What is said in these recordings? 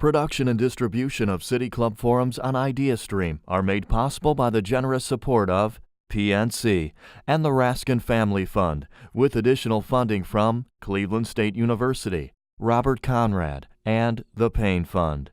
Production and distribution of City Club forums on IdeaStream are made possible by the generous support of PNC and the Raskin Family Fund, with additional funding from Cleveland State University, Robert Conrad, and the Payne Fund.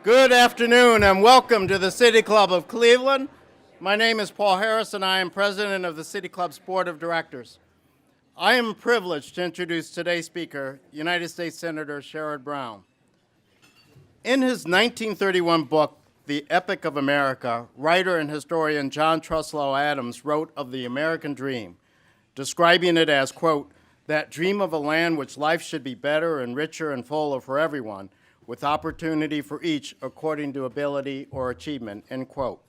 Good afternoon and welcome to the City Club of Cleveland. My name is Paul Harris and I am president of the City Club's Board of Directors. I am privileged to introduce today's speaker, United States Senator Sherrod Brown. In his 1931 book, The Epic of America, writer and historian John Truslow Adams wrote of the American dream, describing it as, quote, that dream of a land which life should be better and richer and fuller for everyone, with opportunity for each according to ability or achievement, end quote.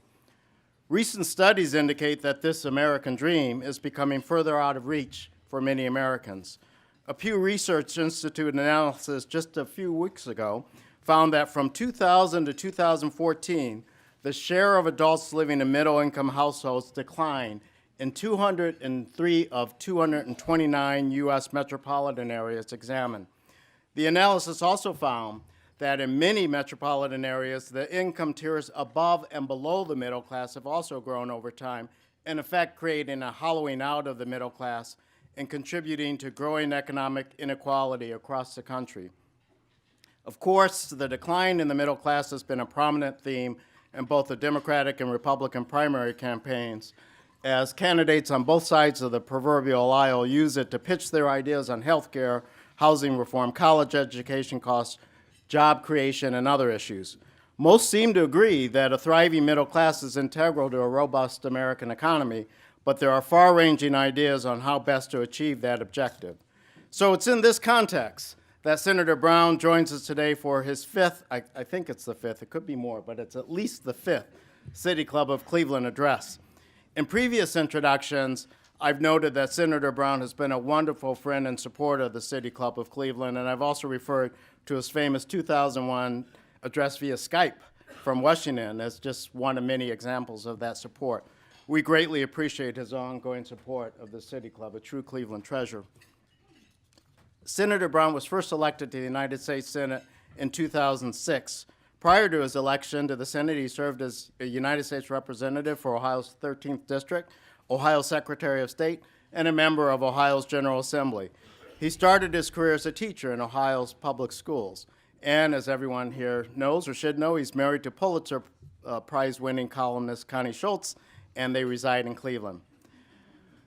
Recent studies indicate that this American dream is becoming further out of reach for many Americans. A Pew Research Institute analysis just a few weeks ago found that from 2000 to 2014, the share of adults living in middle-income households declined in 203 of 229 U.S. metropolitan areas examined. The analysis also found that in many metropolitan areas, the income tiers above and below the middle class have also grown over time, in effect creating a hollowing out of the middle class and contributing to growing economic inequality across the country. Of course, the decline in the middle class has been a prominent theme in both the Democratic and Republican primary campaigns, as candidates on both sides of the proverbial aisle use it to pitch their ideas on health care, housing reform, college education costs, job creation, and other issues. Most seem to agree that a thriving middle class is integral to a robust American economy, but there are far-ranging ideas on how best to achieve that objective. So it's in this context that Senator Brown joins us today for his fifth, I think it's the fifth, it could be more, but it's at least the fifth City Club of Cleveland address. In previous introductions, I've noted that Senator Brown has been a wonderful friend and supporter of the City Club of Cleveland, and I've also referred to his famous 2001 address via Skype from Washington as just one of many examples of that support. We greatly appreciate his ongoing support of the City Club, a true Cleveland treasure. Senator Brown was first elected to the United States Senate in 2006. Prior to his election to the Senate, he served as a United States Representative for Ohio's 13th District, Ohio Secretary of State, and a member of Ohio's General Assembly. He started his career as a teacher in Ohio's public schools. And as everyone here knows or should know, he's married to Pulitzer Prize-winning columnist Connie Schultz, and they reside in Cleveland.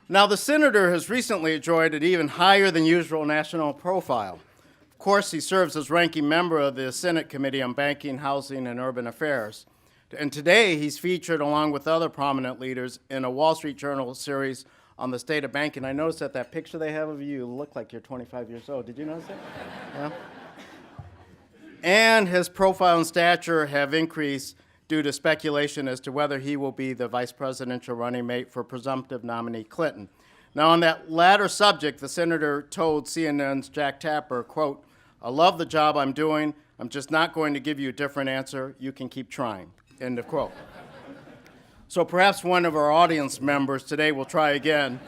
Now, the senator has recently enjoyed an even higher than usual national profile. Of course, he serves as ranking member of the Senate Committee on Banking, Housing, and Urban Affairs. And today, he's featured along with other prominent leaders in a Wall Street Journal series on the state of banking. I noticed that picture they have of you look like you're 25 years old. Did you notice that? Yeah. And his profile and stature have increased due to speculation as to whether he will be the vice presidential running mate for presumptive nominee Clinton. Now, on that latter subject, the senator told CNN's Jack Tapper, quote, I love the job I'm doing. I'm just not going to give you a different answer. You can keep trying, end of quote. So perhaps one of our audience members today will try again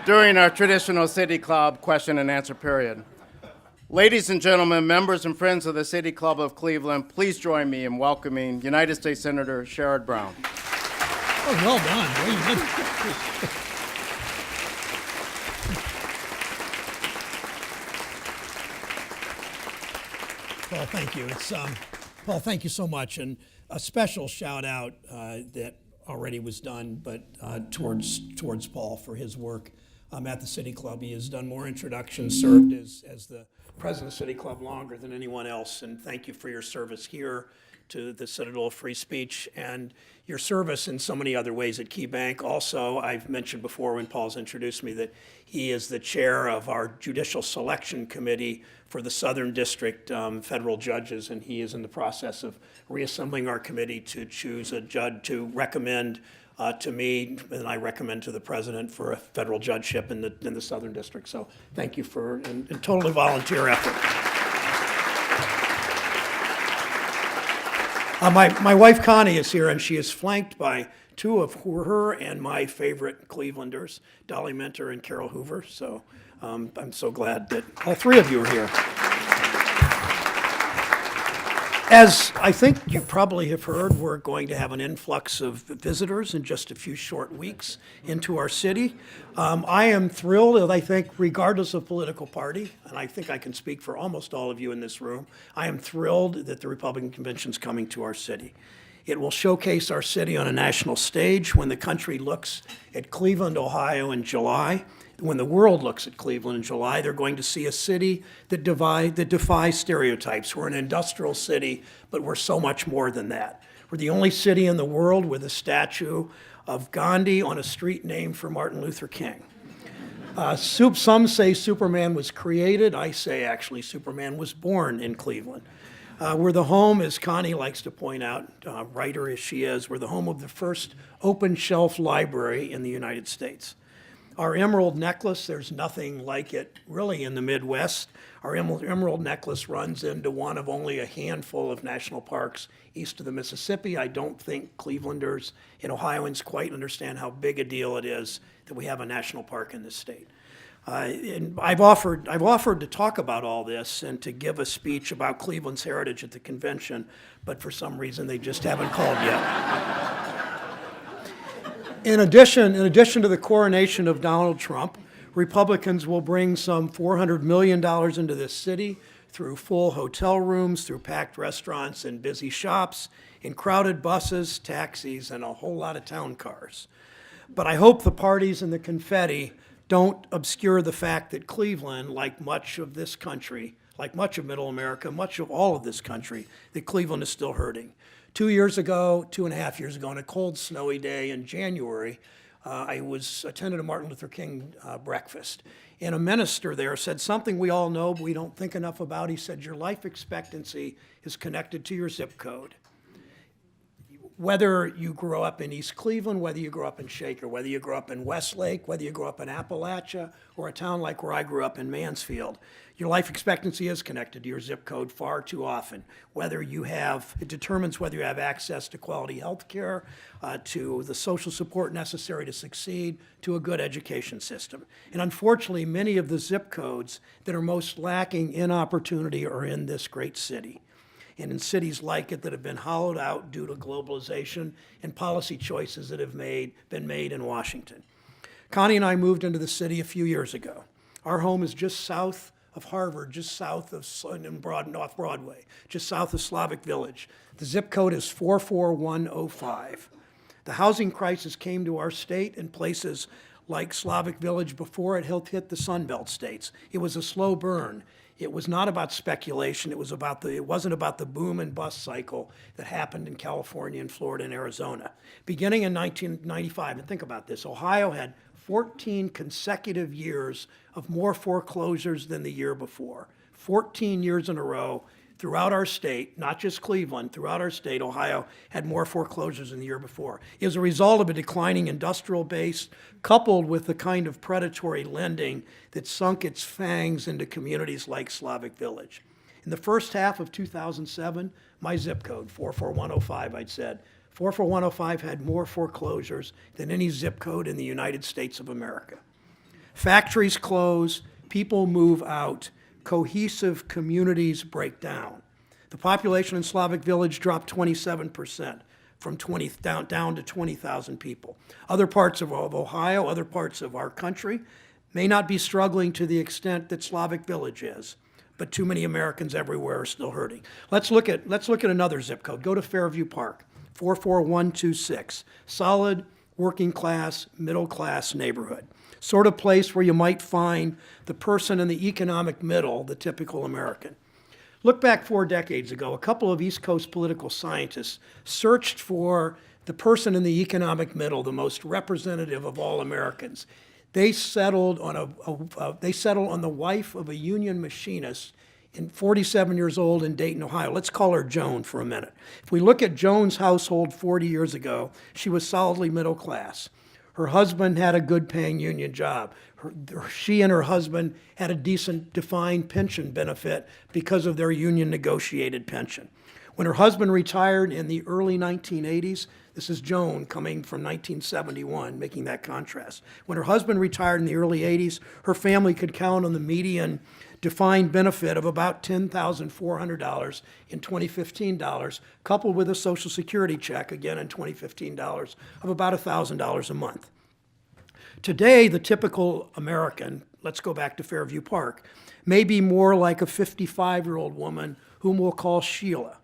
during our traditional City Club question and answer period. Ladies and gentlemen, members and friends of the City Club of Cleveland, please join me in welcoming United States Senator Sherrod Brown. Oh, well done. Paul, thank you. Paul, thank you so much. And a special shout out that already was done, but towards Paul for his work at the City Club. He has done more introductions, served as the president of the City Club longer than anyone else, and thank you for your service here to the Citadel of Free Speech and your service in so many other ways at Key Bank. Also, I've mentioned before when Paul's introduced me that he is the chair of our Judicial Selection Committee for the Southern District federal judges, and he is in the process of reassembling our committee to choose a judge to recommend to me, and I recommend to the president for a federal judgeship in the Southern District. So thank you for a totally volunteer effort. My wife Connie is here, and she is flanked by two of her and my favorite Clevelanders, Dolly Minter and Carol Hoover. So I'm so glad that all three of you are here. As I think you probably have heard, we're going to have an influx of visitors in just a few short weeks into our city. I am thrilled, and I think regardless of political party, and I think I can speak for almost all of you in this room, I am thrilled that the Republican Convention is coming to our city. It will showcase our city on a national stage when the country looks at Cleveland, Ohio in July. When the world looks at Cleveland in July, they're going to see a city that defies stereotypes. We're an industrial city, but we're so much more than that. We're the only city in the world with a statue of Gandhi on a street named for Martin Luther King. Some say Superman was created. I say actually Superman was born in Cleveland. We're the home, as Connie likes to point out, writer as she is, we're the home of the first open shelf library in the United States. Our emerald necklace, there's nothing like it really in the Midwest. Our emerald necklace runs into one of only a handful of national parks east of the Mississippi. I don't think Clevelanders and Ohioans quite understand how big a deal it is that we have a national park in this state. And I've offered to talk about all this and to give a speech about Cleveland's heritage at the convention, but for some reason they just haven't called yet. In addition to the coronation of Donald Trump, Republicans will bring some $400 million into this city through full hotel rooms, through packed restaurants and busy shops, in crowded buses, taxis, and a whole lot of town cars. But I hope the parties and the confetti don't obscure the fact that Cleveland, like much of this country, like much of Middle America, much of all of this country, that Cleveland is still hurting. 2.5 years ago, on a cold, snowy day in January, I attended a Martin Luther King breakfast. And a minister there said something we all know, but we don't think enough about. He said, your life expectancy is connected to your zip code. Whether you grow up in East Cleveland, whether you grow up in Shaker, whether you grow up in Westlake, whether you grow up in Appalachia, or a town like where I grew up in Mansfield, your life expectancy is connected to your zip code far too often. It determines whether you have access to quality health care, to the social support necessary to succeed, to a good education system. And unfortunately, many of the zip codes that are most lacking in opportunity are in this great city, and in cities like it that have been hollowed out due to globalization and policy choices that have been made in Washington. Connie and I moved into the city a few years ago. Our home is just south of Harvard, just south of North Broadway, just south of Slavic Village. The zip code is 44105. The housing crisis came to our state in places like Slavic Village before it hit the Sun Belt states. It was a slow burn. It was not about speculation. It wasn't about the boom and bust cycle that happened in California and Florida and Arizona. Beginning in 1995, and think about this, Ohio had 14 consecutive years of more foreclosures than the year before. 14 years in a row throughout our state, not just Cleveland, throughout our state, Ohio had more foreclosures than the year before. It was a result of a declining industrial base coupled with the kind of predatory lending that sunk its fangs into communities like Slavic Village. In the first half of 2007, my zip code, 44105, I'd said, 44105 had more foreclosures than any zip code in the United States of America. Factories close, people move out, cohesive communities break down. The population in Slavic Village dropped 27%, from down to 20,000 people. Other parts of Ohio, other parts of our country may not be struggling to the extent that Slavic Village is, but too many Americans everywhere are still hurting. Let's look at another zip code. Go to Fairview Park, 44126. Solid, working class, middle class neighborhood. Sort of place where you might find the person in the economic middle, the typical American. Look back 4 decades ago, a couple of East Coast political scientists searched for the person in the economic middle, the most representative of all Americans. They settled on the wife of a union machinist, 47 years old in Dayton, Ohio. Let's call her Joan for a minute. If we look at Joan's household 40 years ago, she was solidly middle class. Her husband had a good paying union job. She and her husband had a decent defined pension benefit because of their union negotiated pension. When her husband retired in the early 1980s, this is Joan coming from 1971, making that contrast. When her husband retired in the early 80s, her family could count on the median defined benefit of about $10,400 in 2015 dollars, coupled with a Social Security check, again in 2015 dollars, of about $1,000 a month. Today, the typical American, let's go back to Fairview Park, may be more like a 55-year-old woman whom we'll call Sheila.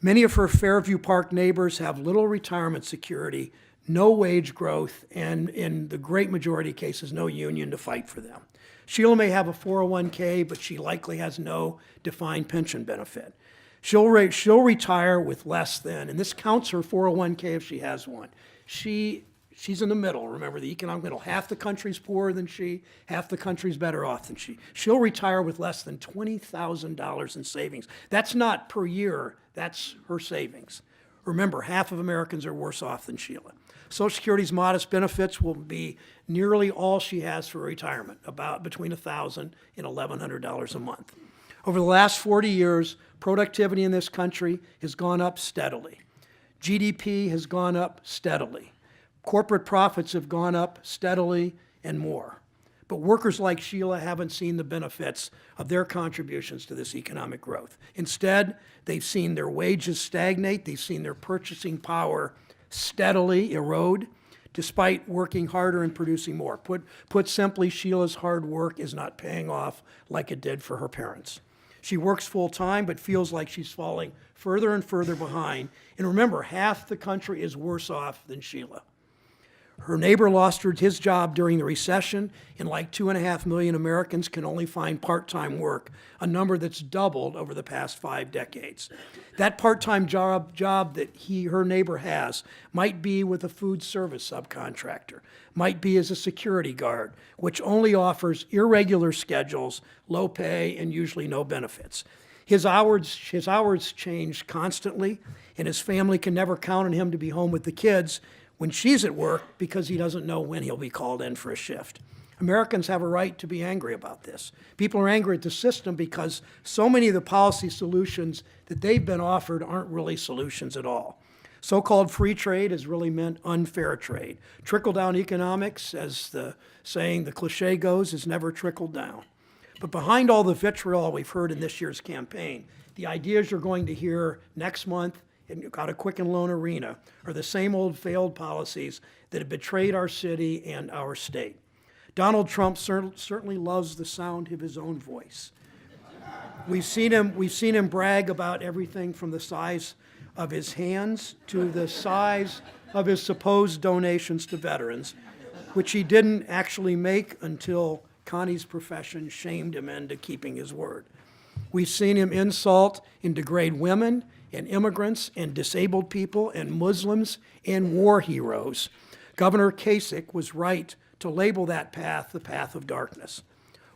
Many of her Fairview Park neighbors have little retirement security, no wage growth, and in the great majority of cases, no union to fight for them. Sheila may have a 401k, but she likely has no defined pension benefit. She'll retire with less than, and this counts her 401k if she has one. She's in the middle, remember, the economic middle. Half the country's poorer than she, half the country's better off than she. She'll retire with less than $20,000 in savings. That's not per year, that's her savings. Remember, half of Americans are worse off than Sheila. Social Security's modest benefits will be nearly all she has for retirement, about between $1,000 and $1,100 a month. Over the last 40 years, productivity in this country has gone up steadily. GDP has gone up steadily. Corporate profits have gone up steadily and more. But workers like Sheila haven't seen the benefits of their contributions to this economic growth. Instead, they've seen their wages stagnate, they've seen their purchasing power steadily erode, despite working harder and producing more. Put simply, Sheila's hard work is not paying off like it did for her parents. She works full time, but feels like she's falling further and further behind. And remember, half the country is worse off than Sheila. Her neighbor lost his job during the recession, and like 2.5 million Americans can only find part-time work, a number that's doubled over the past 5 decades. That part-time job that her neighbor has might be with a food service subcontractor, might be as a security guard, which only offers irregular schedules, low pay, and usually no benefits. His hours change constantly, and his family can never count on him to be home with the kids when she's at work because he doesn't know when he'll be called in for a shift. Americans have a right to be angry about this. People are angry at the system because so many of the policy solutions that they've been offered aren't really solutions at all. So-called free trade has really meant unfair trade. Trickle-down economics, as the cliche goes, has never trickled down. But behind all the vitriol we've heard in this year's campaign, the ideas you're going to hear next month out of Quicken Loan Arena are the same old failed policies that have betrayed our city and our state. Donald Trump certainly loves the sound of his own voice. We've seen him brag about everything from the size of his hands to the size of his supposed donations to veterans, which he didn't actually make until Connie's profession shamed him into keeping his word. We've seen him insult and degrade women and immigrants and disabled people and Muslims and war heroes. Governor Kasich was right to label that path the path of darkness.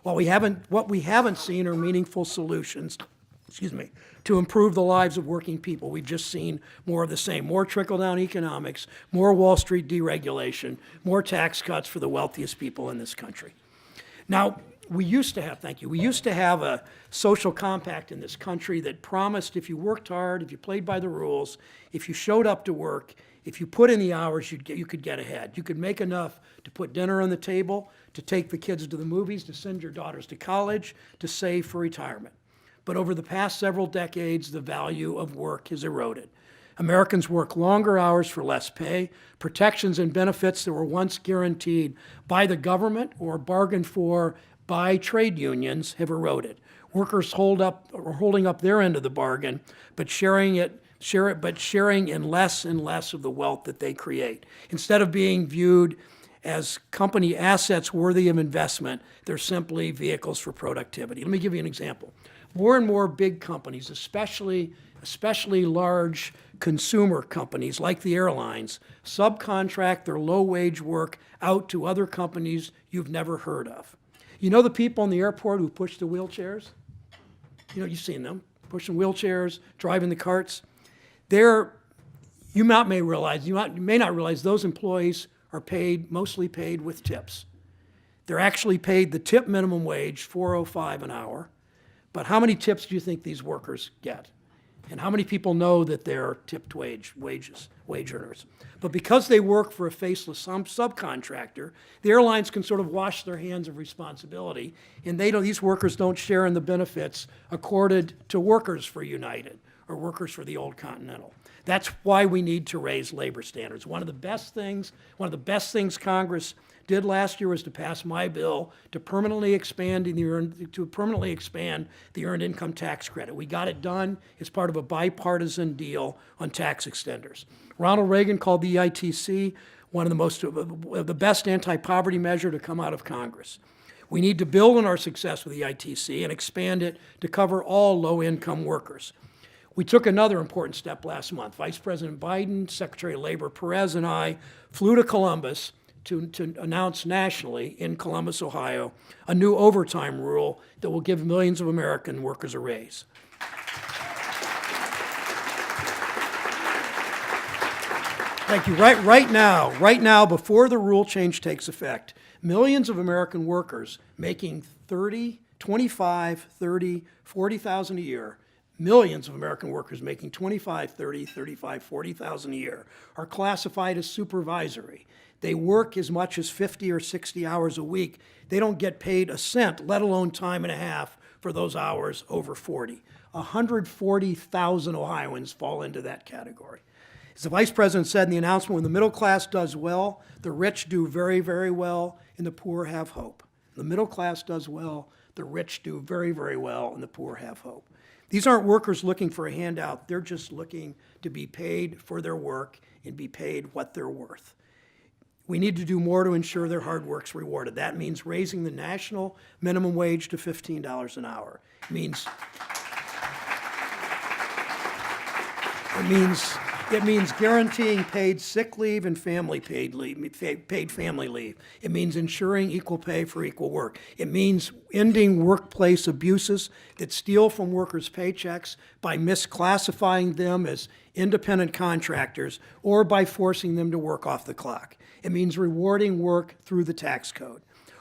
What we haven't seen are meaningful solutions, to improve the lives of working people. We've just seen more of the same, more trickle-down economics, more Wall Street deregulation, more tax cuts for the wealthiest people in this country. Now, we used to have a social compact in this country that promised if you worked hard, if you played by the rules, if you showed up to work, if you put in the hours, you could get ahead. You could make enough to put dinner on the table, to take the kids to the movies, to send your daughters to college, to save for retirement. But over the past several decades, the value of work has eroded. Americans work longer hours for less pay. Protections and benefits that were once guaranteed by the government or bargained for by trade unions have eroded. Workers are holding up their end of the bargain, but sharing in less and less of the wealth that they create. Instead of being viewed as company assets worthy of investment, they're simply vehicles for productivity. Let me give you an example. More and more big companies, especially large consumer companies like the airlines, subcontract their low-wage work out to other companies you've never heard of. You know the people in the airport who push the wheelchairs? You've seen them, pushing wheelchairs, driving the carts. You may not realize those employees are mostly paid with tips. They're actually paid the tip minimum wage, $4.05 an hour. But how many tips do you think these workers get? And how many people know that they're tipped wage earners? But because they work for a faceless subcontractor, the airlines can sort of wash their hands of responsibility, and these workers don't share in the benefits accorded to workers for United or workers for the old Continental. That's why we need to raise labor standards. One of the best things Congress did last year was to pass my bill to permanently expand the earned income tax credit. We got it done as part of a bipartisan deal on tax extenders. Ronald Reagan called the EITC one of the best anti-poverty measure to come out of Congress. We need to build on our success with the EITC and expand it to cover all low-income workers. We took another important step last month. Vice President Biden, Secretary of Labor Perez, and I flew to Columbus to announce nationally in Columbus, Ohio, a new overtime rule that will give millions of American workers a raise. Thank you. Right now, before the rule change takes effect, millions of American workers making $30,000, $25,000, $30,000, $40,000 a year, millions of American workers making $25,000, $30,000, $35,000, $40,000 a year are classified as supervisory. They work as much as 50 or 60 hours a week. They don't get paid a cent, let alone time and a half for those hours over 40. 140,000 Ohioans fall into that category. As the Vice President said in the announcement, when the middle class does well, the rich do very, very well, and the poor have hope. The middle class does well, the rich do very, very well, and the poor have hope. These aren't workers looking for a handout. They're just looking to be paid for their work and be paid what they're worth. We need to do more to ensure their hard work's rewarded. That means raising the national minimum wage to $15 an hour. It means guaranteeing paid sick leave and paid family leave. It means ensuring equal pay for equal work. It means ending workplace abuses that steal from workers' paychecks by misclassifying them as independent contractors or by forcing them to work off the clock. It means rewarding work through the tax code.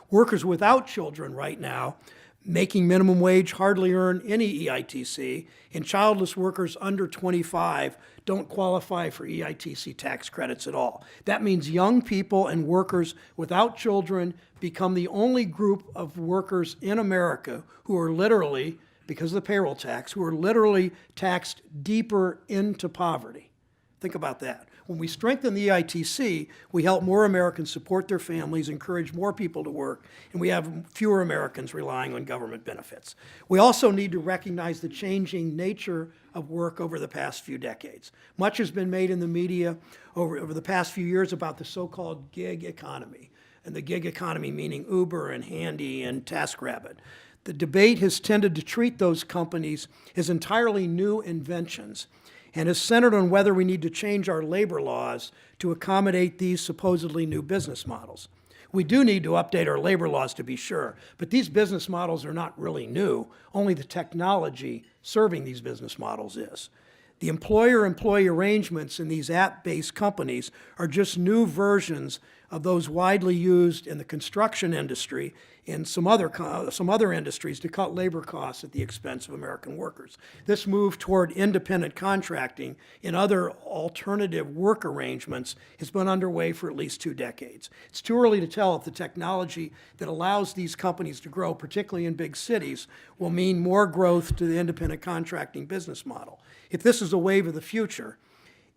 Workers without children right now making minimum wage hardly earn any EITC, and childless workers under 25 don't qualify for EITC tax credits at all. That means young people and workers without children become the only group of workers in America who are literally, because of the payroll tax, who are literally taxed deeper into poverty. Think about that. When we strengthen the EITC, we help more Americans support their families, encourage more people to work, and we have fewer Americans relying on government benefits. We also need to recognize the changing nature of work over the past few decades. Much has been made in the media over the past few years about the so-called gig economy, and the gig economy meaning Uber and Handy and TaskRabbit. The debate has tended to treat those companies as entirely new inventions and is centered on whether we need to change our labor laws to accommodate these supposedly new business models. We do need to update our labor laws to be sure, but these business models are not really new. Only the technology serving these business models is. The employer-employee arrangements in these app-based companies are just new versions of those widely used in the construction industry and some other industries to cut labor costs at the expense of American workers. This move toward independent contracting and other alternative work arrangements has been underway for at least 2 decades. It's too early to tell if the technology that allows these companies to grow, particularly in big cities, will mean more growth to the independent contracting business model. If this is a wave of the future,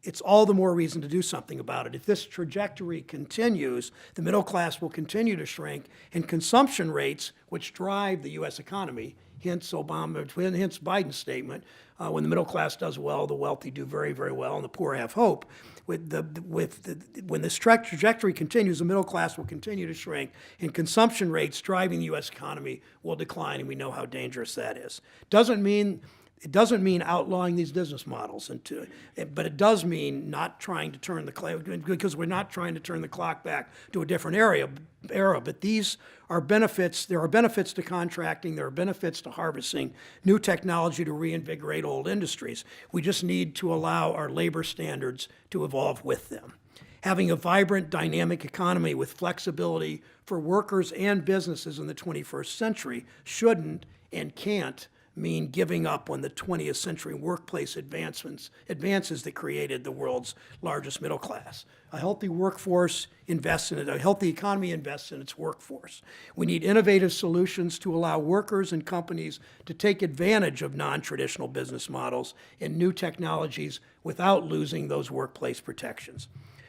it's all the more reason to do something about it. If this trajectory continues, the middle class will continue to shrink, and consumption rates, which drive the U.S. economy, hence Biden's statement, when the middle class does well, the wealthy do very, very well, and the poor have hope. When this trajectory continues, the middle class will continue to shrink, and consumption rates driving the U.S. economy will decline, and we know how dangerous that is. It doesn't mean outlawing these business models, but it does mean not trying to turn the clock, because we're not trying to turn the clock back to a different era. But these are benefits. There are benefits to contracting. There are benefits to harvesting new technology to reinvigorate old industries. We just need to allow our labor standards to evolve with them. Having a vibrant, dynamic economy with flexibility for workers and businesses in the 21st century shouldn't and can't mean giving up on the 20th century workplace advances that created the world's largest middle class. A healthy workforce invests in it, a healthy economy invests in its workforce. We need innovative solutions to allow workers and companies to take advantage of non-traditional business models and new technologies without losing those workplace protections.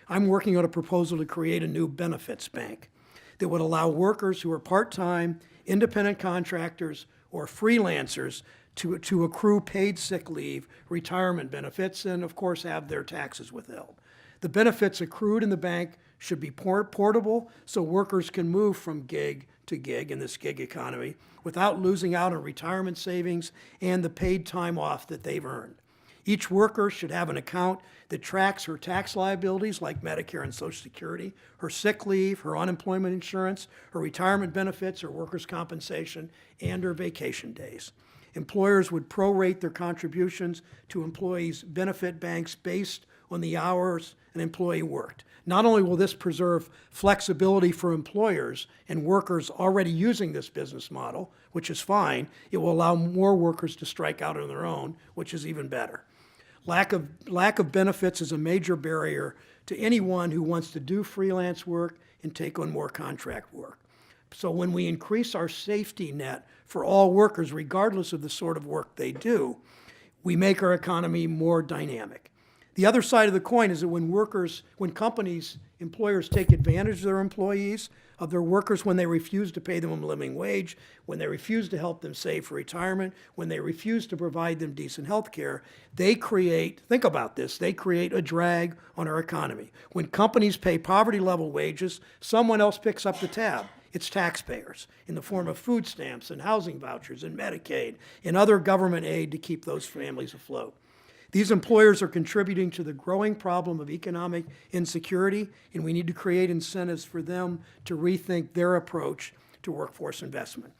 I'm working on a proposal to create a new benefits bank that would allow workers who are part-time, independent contractors, or freelancers to accrue paid sick leave, retirement benefits, and of course have their taxes withheld. The benefits accrued in the bank should be portable so workers can move from gig to gig in this gig economy without losing out on retirement savings and the paid time off that they've earned. Each worker should have an account that tracks her tax liabilities like Medicare and Social Security, her sick leave, her unemployment insurance, her retirement benefits, her workers' compensation, and her vacation days. Employers would prorate their contributions to employees' benefit banks based on the hours an employee worked. Not only will this preserve flexibility for employers and workers already using this business model, which is fine, it will allow more workers to strike out on their own, which is even better. Lack of benefits is a major barrier to anyone who wants to do freelance work and take on more contract work. So when we increase our safety net for all workers, regardless of the sort of work they do, we make our economy more dynamic. The other side of the coin is that when companies, employers take advantage of their employees, of their workers, when they refuse to pay them a living wage, when they refuse to help them save for retirement, when they refuse to provide them decent health care, they create, think about this, they create a drag on our economy. When companies pay poverty-level wages, someone else picks up the tab. It's taxpayers in the form of food stamps and housing vouchers and Medicaid and other government aid to keep those families afloat. These employers are contributing to the growing problem of economic insecurity, and we need to create incentives for them to rethink their approach to workforce investment.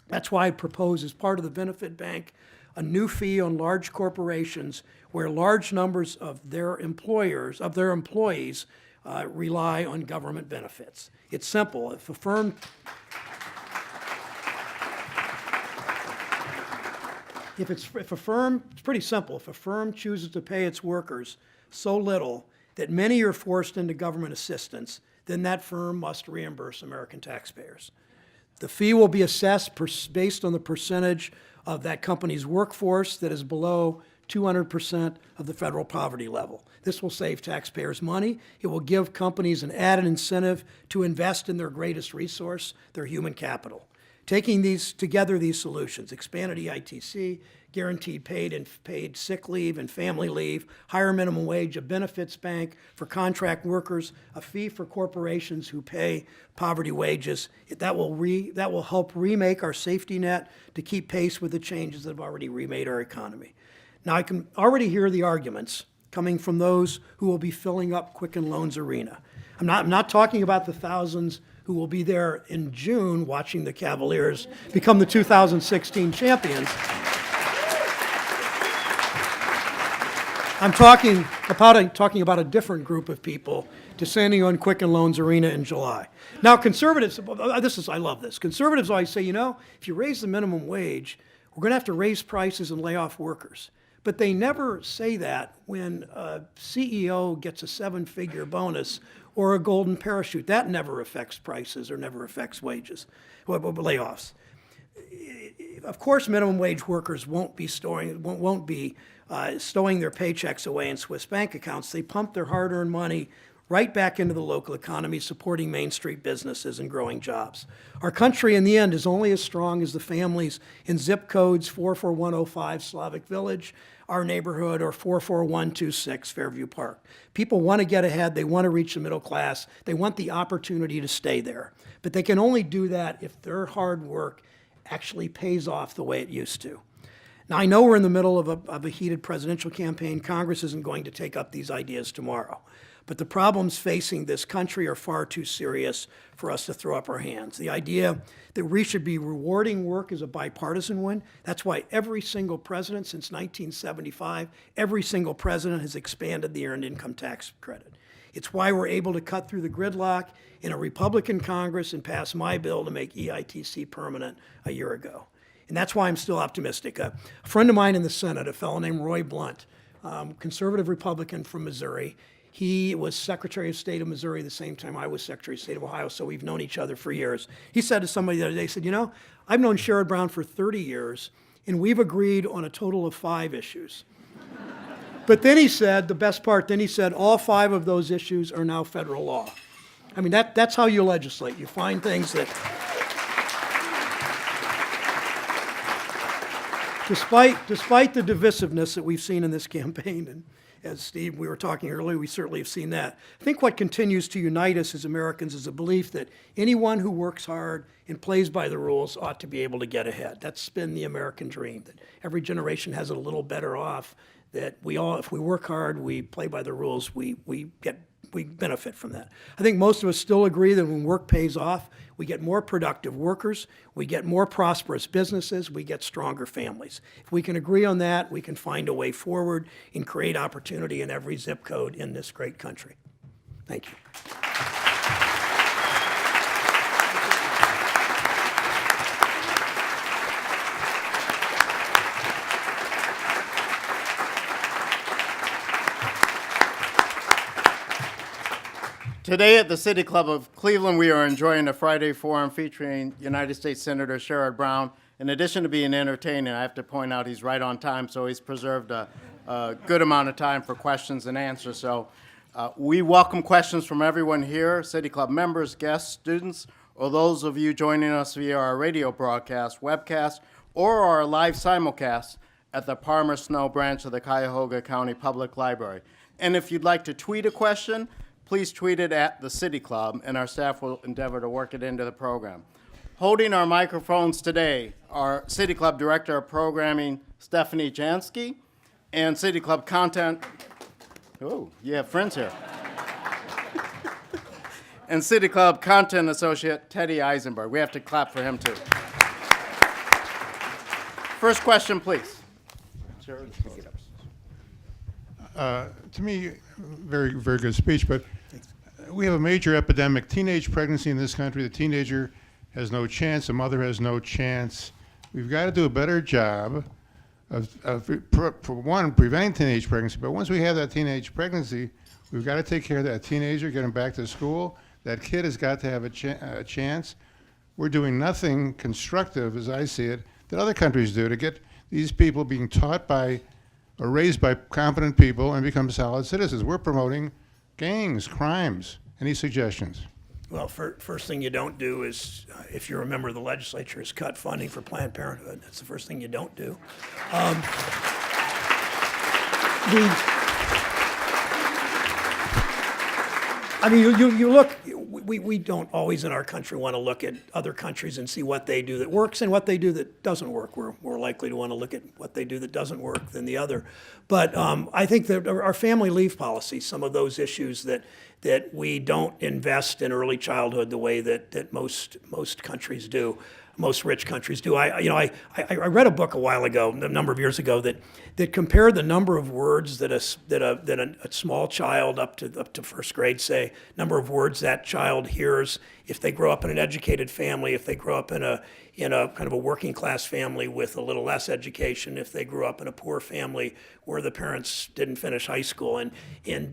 That's why I propose, as part of the benefit bank, a new fee on large corporations where large numbers of their employees rely on government benefits. It's simple. If a firm, it's pretty simple. If a firm chooses to pay its workers so little that many are forced into government assistance, then that firm must reimburse American taxpayers. The fee will be assessed based on the percentage of that company's workforce that is below 200% of the federal poverty level. This will save taxpayers money. It will give companies an added incentive to invest in their greatest resource, their human capital. Taking these solutions, expanded EITC, guaranteed paid sick leave and family leave, higher minimum wage, a benefits bank for contract workers, a fee for corporations who pay poverty wages, that will help remake our safety net to keep pace with the changes that have already remade our economy. Now, I can already hear the arguments coming from those who will be filling up Quicken Loans Arena. I'm not talking about the thousands who will be there in June watching the Cavaliers become the 2016 champions. I'm talking about a different group of people descending on Quicken Loans Arena in July. Now, conservatives, I love this. Conservatives always say, if you raise the minimum wage, we're going to have to raise prices and lay off workers. But they never say that when a CEO gets a 7-figure bonus or a golden parachute. That never affects prices or never affects wages, layoffs. Of course, minimum wage workers won't be stowing their paychecks away in Swiss bank accounts. They pump their hard-earned money right back into the local economy, supporting Main Street businesses and growing jobs. Our country, in the end, is only as strong as the families in zip codes 44105 Slavic Village, our neighborhood, or 44126 Fairview Park. People want to get ahead. They want to reach the middle class. They want the opportunity to stay there. But they can only do that if their hard work actually pays off the way it used to. Now, I know we're in the middle of a heated presidential campaign. Congress isn't going to take up these ideas tomorrow. But the problems facing this country are far too serious for us to throw up our hands. The idea that we should be rewarding work is a bipartisan one. That's why every single president since 1975, every single president has expanded the earned income tax credit. It's why we're able to cut through the gridlock in a Republican Congress and pass my bill to make EITC permanent a year ago. And that's why I'm still optimistic. A friend of mine in the Senate, a fellow named Roy Blunt, conservative Republican from Missouri, he was Secretary of State of Missouri the same time I was Secretary of State of Ohio, so we've known each other for years. He said to somebody the other day, he said, you know, I've known Sherrod Brown for 30 years, and we've agreed on a total of 5 issues. But then he said, the best part, then he said, all 5 of those issues are now federal law. I mean, that's how you legislate. You find things that, despite the divisiveness that we've seen in this campaign, and as Steve, we were talking earlier, we certainly have seen that. I think what continues to unite us as Americans is a belief that anyone who works hard and plays by the rules ought to be able to get ahead. That's been the American dream, that every generation has it a little better off, that we all, if we work hard, we play by the rules, we benefit from that. I think most of us still agree that when work pays off, we get more productive workers, we get more prosperous businesses, we get stronger families. If we can agree on that, we can find a way forward and create opportunity in every zip code in this great country. Thank you. Today at the City Club of Cleveland, we are enjoying a Friday forum featuring United States Senator Sherrod Brown. In addition to being entertaining, I have to point out he's right on time, so he's preserved a good amount of time for questions and answers. So we welcome questions from everyone here, City Club members, guests, students, or those of you joining us via our radio broadcast, webcast, or our live simulcast at the Parmer Snow branch of the Cuyahoga County Public Library. And if you'd like to tweet a question, please tweet it at the City Club, and our staff will endeavor to work it into the program. Holding our microphones today are City Club Director of Programming, Stephanie Jansky, and City Club Content, oh, you have friends here, and City Club Content Associate, Teddy Eisenberg. We have to clap for him, too. First question, please. To me, very, very good speech, but we have a major epidemic, teenage pregnancy in this country. The teenager has no chance, the mother has no chance. We've got to do a better job of for one, preventing teenage pregnancy, but once we have that teenage pregnancy, we've got to take care of that teenager, get him back to school. That kid has got to have a chance. We're doing nothing constructive, as I see it, that other countries do to get these people being taught by or raised by competent people and become solid citizens. We're promoting gangs, crimes. Any suggestions? Well, first thing you don't do is, if you're a member of the legislature, is cut funding for Planned Parenthood. That's the first thing you don't do. I mean, you look, we don't always in our country want to look at other countries and see what they do that works and what they do that doesn't work. We're more likely to want to look at what they do that doesn't work than the other. But I think that our family leave policy, some of those issues that we don't invest in early childhood the way that most countries do. Most rich countries do. I read a book a while ago, a number of years ago, that compared the number of words that a small child up to first grade, say, number of words that child hears if they grow up in an educated family, if they grow up in a kind of a working class family with a little less education, if they grew up in a poor family where the parents didn't finish high school, and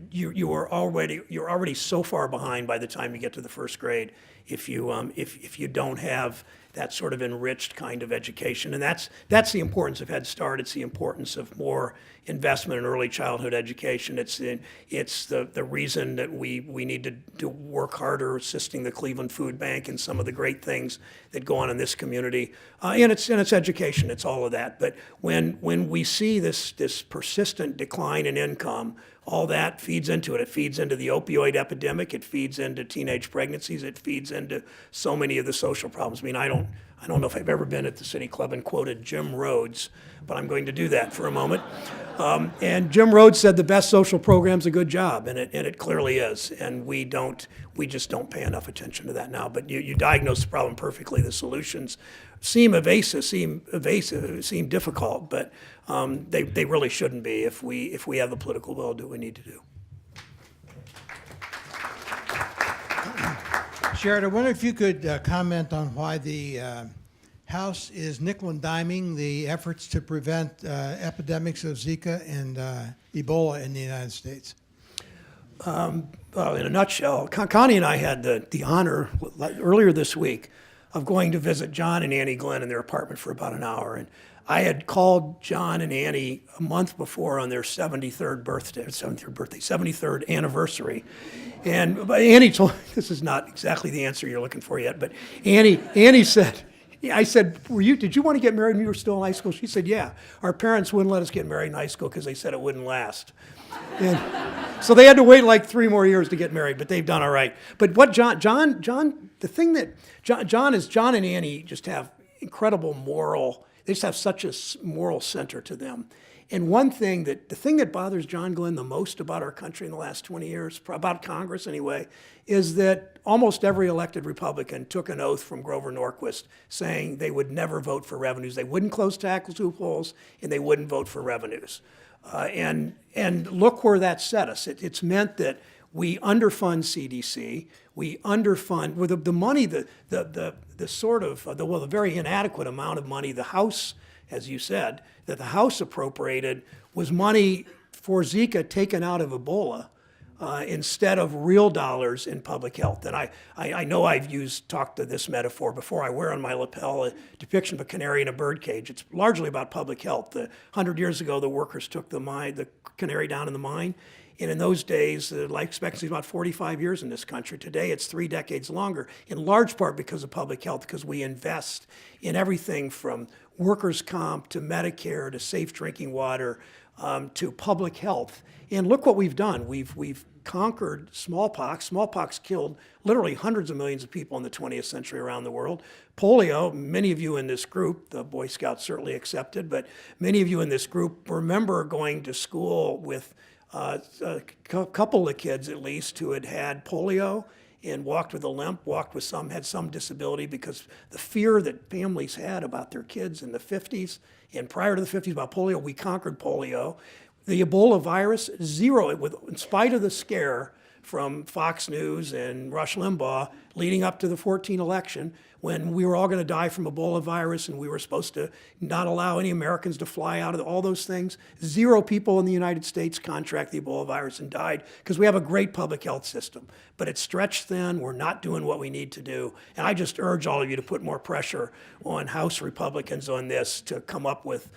you're already so far behind by the time you get to the first grade if you don't have that sort of enriched kind of education. And that's the importance of Head Start. It's the importance of more investment in early childhood education. It's the reason that we need to work harder assisting the Cleveland Food Bank and some of the great things that go on in this community. And it's education. It's all of that. But when we see this persistent decline in income, all that feeds into it. It feeds into the opioid epidemic. It feeds into teenage pregnancies. It feeds into so many of the social problems. I mean, I don't know if I've ever been at the City Club and quoted Jim Rhodes, but I'm going to do that for a moment. And Jim Rhodes said the best social program's a good job, and it clearly is. And we just don't pay enough attention to that now. But you diagnose the problem perfectly. The solutions seem evasive, seem difficult, but they really shouldn't be if we have the political will to do what we need to do. Sherrod, I wonder if you could comment on why the House is nickel and diming the efforts to prevent epidemics of Zika and Ebola in the United States. Well, in a nutshell, Connie and I had the honor earlier this week of going to visit John and Annie Glenn in their apartment for about an hour. And I had called John and Annie a month before on their 73rd anniversary. And Annie told, this is not exactly the answer you're looking for yet, but Annie said, I said, did you want to get married when you were still in high school? She said, yeah. Our parents wouldn't let us get married in high school because they said it wouldn't last. And so they had to wait like 3 more years to get married, but they've done all right. But what John, the thing that John and Annie just have incredible they just have such a moral center to them. And the thing that bothers John Glenn the most about our country in the last 20 years, about Congress anyway, is that almost every elected Republican took an oath from Grover Norquist saying they would never vote for revenues. They wouldn't close tax loopholes, and they wouldn't vote for revenues. And look where that set us. It's meant that we underfund CDC, we underfund with the money, the very inadequate amount of money the House, as you said, that the House appropriated was money for Zika taken out of Ebola instead of real dollars in public health. And I know I've talked to this metaphor before. I wear on my lapel a depiction of a canary in a bird cage. It's largely about public health. 100 years ago, the workers took the canary down in the mine. And in those days, the life expectancy was about 45 years in this country. Today, it's 3 decades longer, in large part because of public health, because we invest in everything from workers' comp to Medicare to safe drinking water to public health. And look what we've done. We've conquered smallpox. Smallpox killed literally hundreds of millions of people in the 20th century around the world. Polio, many of you in this group, the Boy Scouts certainly accepted, but many of you in this group remember going to school with a couple of kids at least who had polio and walked with a limp, had some disability because the fear that families had about their kids in the 50s and prior to the 50s about polio, we conquered polio. The Ebola virus, zero, in spite of the scare from Fox News and Rush Limbaugh leading up to the 2014 election, when we were all going to die from Ebola virus and we were supposed to not allow any Americans to fly out of all those things. 0 people in the United States contract the Ebola virus and died because we have a great public health system. But it's stretched thin. We're not doing what we need to do. And I just urge all of you to put more pressure on House Republicans on this to come up with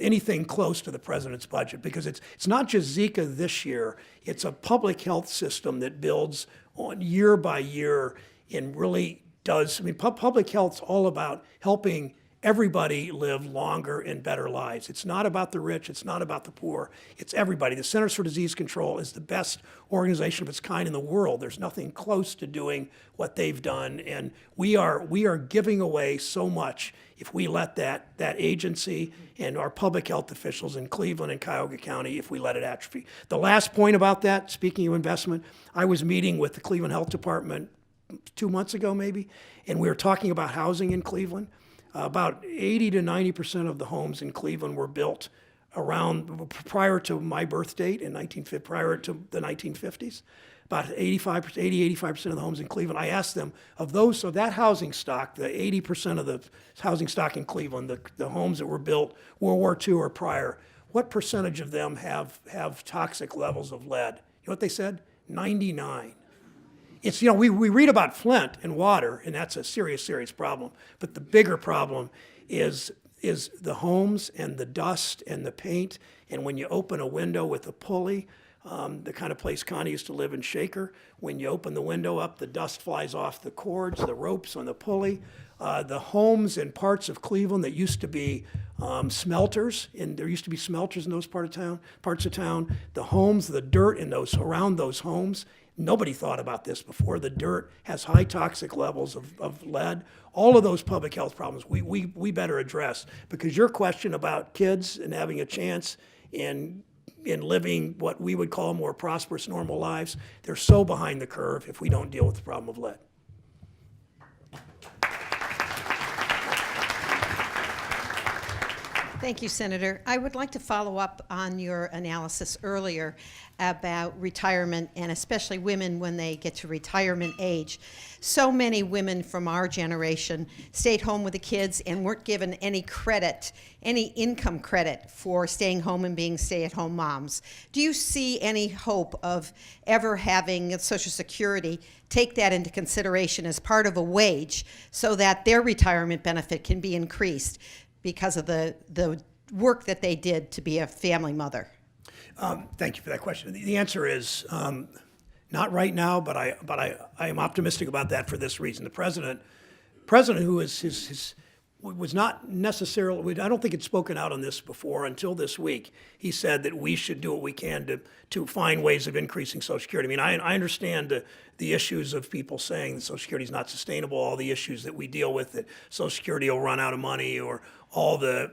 anything close to the president's budget, because it's not just Zika this year. It's a public health system that builds on year by year and really does. Public health's all about helping everybody live longer and better lives. It's not about the rich, it's not about the poor, it's everybody. The Centers for Disease Control is the best organization of its kind in the world. There's nothing close to doing what they've done, and we are giving away so much if we let that agency and our public health officials in Cleveland and Cuyahoga County, if we let it atrophy. The last point about that, speaking of investment, I was meeting with the Cleveland Health Department 2 months ago maybe, and we were talking about housing in Cleveland. About 80 to 90% of the homes in Cleveland were built prior to my birth date prior to the 1950s. About 85% of the homes in Cleveland. I asked them, of that housing stock, the 80% of the housing stock in Cleveland, the homes that were built World War II or prior, what percentage of them have toxic levels of lead? You know what they said? 99. It's, we read about Flint and water, and that's a serious, serious problem. But the bigger problem is the homes and the dust and the paint. And when you open a window with a pulley, the kind of place Connie used to live in, Shaker, when you open the window up, the dust flies off the cords, the ropes on the pulley. The homes in parts of Cleveland that used to be smelters, and there used to be smelters in those parts of town. The homes, the dirt around those homes. Nobody thought about this before. The dirt has high toxic levels of lead. All of those public health problems we better address, because your question about kids and having a chance in living what we would call more prosperous, normal lives, they're so behind the curve if we don't deal with the problem of lead. Thank you, Senator. I would like to follow up on your analysis earlier about retirement, and especially women when they get to retirement age. So many women from our generation stayed home with the kids and weren't given any credit, any income credit for staying home and being stay-at-home moms. Do you see any hope of ever having Social Security take that into consideration as part of a wage so that their retirement benefit can be increased because of the work that they did to be a family mother? Thank you for that question. The answer is not right now, but I am optimistic about that for this reason. The president who was not necessarily, I don't think it's spoken out on this before until this week. He said that we should do what we can to find ways of increasing Social Security. I mean, I understand the issues of people saying that Social Security is not sustainable, all the issues that we deal with, that Social Security will run out of money, or all the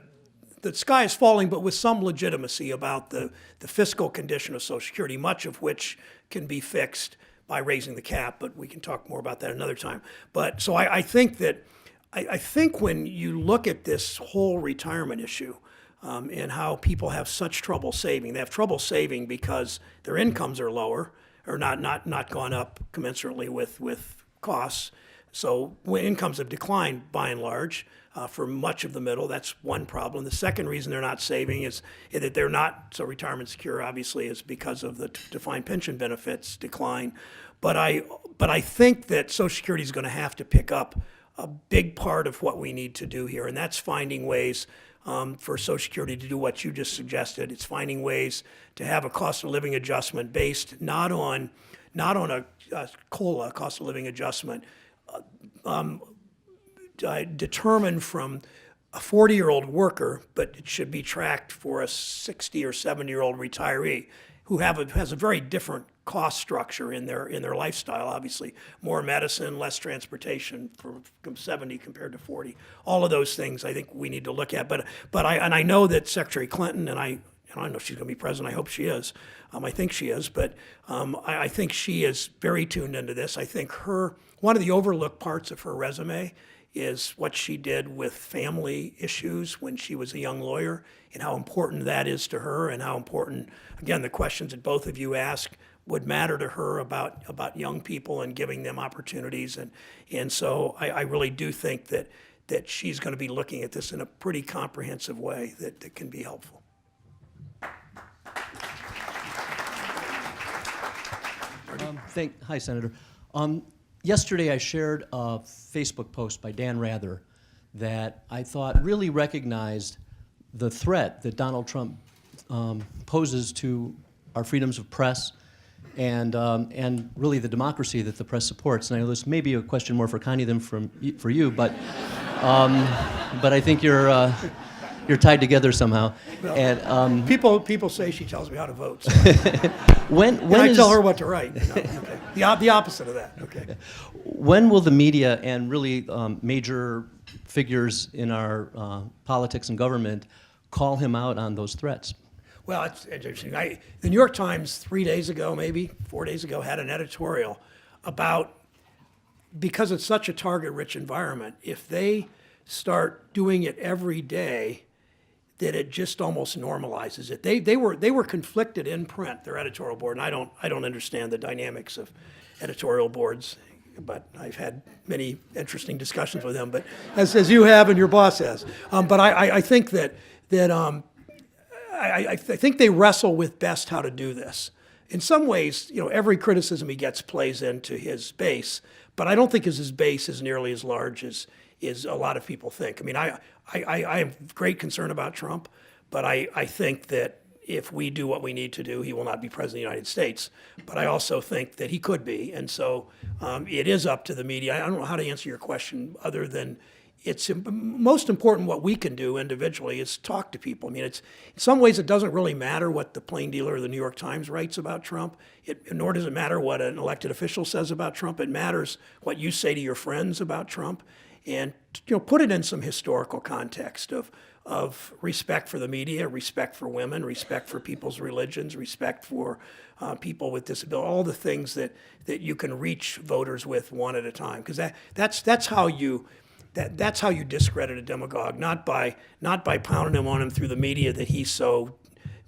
sky is falling, but with some legitimacy about the fiscal condition of Social Security, much of which can be fixed by raising the cap, but we can talk more about that another time. But so I think that, I think when you look at this whole retirement issue and how people have such trouble saving, they have trouble saving because their incomes are lower or not gone up commensurately with costs. So when incomes have declined by and large, for much of the middle, that's one problem. The second reason they're not saving is that they're not so retirement secure, obviously, is because of the defined pension benefits decline. But I think that Social Security is going to have to pick up a big part of what we need to do here, and that's finding ways for Social Security to do what you just suggested. It's finding ways to have a cost of living adjustment based not on a COLA, cost of living adjustment, determined from a 40-year-old worker, but it should be tracked for a 60 or 70-year-old retiree who has a very different cost structure in their lifestyle. Obviously, more medicine, less transportation from 70 compared to 40. All of those things I think we need to look at. But I know that Secretary Clinton, and I don't know if she's going to be president. I hope she is. I think she is, but I think she is very tuned into this. I think one of the overlooked parts of her resume is what she did with family issues when she was a young lawyer, and how important that is to her, and how important, again, the questions that both of you ask would matter to her about young people and giving them opportunities. And so I really do think that she's going to be looking at this in a pretty comprehensive way that can be helpful. Hi, Senator. Yesterday I shared a Facebook post by Dan Rather that I thought really recognized the threat that Donald Trump poses to our freedoms of press and really the democracy that the press supports. And I know this may be a question more for Connie than for you, but I think you're tied together somehow. Well, and people say she tells me how to vote. So. when I tell her what to write. Okay. The opposite of that. Okay. When will the media and really major figures in our politics and government call him out on those threats? Well, it's interesting. The New York Times 3 days ago, maybe 4 days ago, had an editorial about, because it's such a target-rich environment, if they start doing it every day, that it just almost normalizes it. They were conflicted in print, their editorial board, and I don't understand the dynamics of editorial boards, but I've had many interesting discussions with them, but as you have and your boss has. But I think that I think they wrestle with best how to do this. In some ways, every criticism he gets plays into his base, but I don't think his base is nearly as large as a lot of people think. I mean, I have great concern about Trump, but I think that if we do what we need to do, he will not be president of the United States. But I also think that he could be, and so it is up to the media. I don't know how to answer your question other than it's most important what we can do individually is talk to people. I mean, in some ways it doesn't really matter what the Plain Dealer or the New York Times writes about Trump, nor does it matter what an elected official says about Trump. It matters what you say to your friends about Trump, and put it in some historical context of respect for the media, respect for women, respect for people's religions, respect for people with disability, all the things that you can reach voters with one at a time. Because that's how you That's how you discredit a demagogue, not by pounding him on him through the media that he so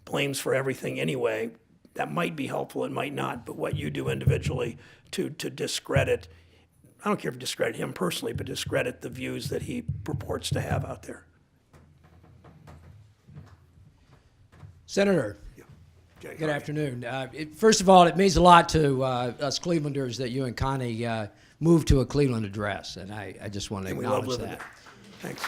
blames for everything anyway. That might be helpful, it might not, but what you do individually to discredit, I don't care if you discredit him personally, but discredit the views that he purports to have out there. Senator, Jay, good hi. afternoon. First of all, it means a lot to us Clevelanders that you and Connie moved to a Cleveland address, and I just want to And we love acknowledge living that. there. Thanks.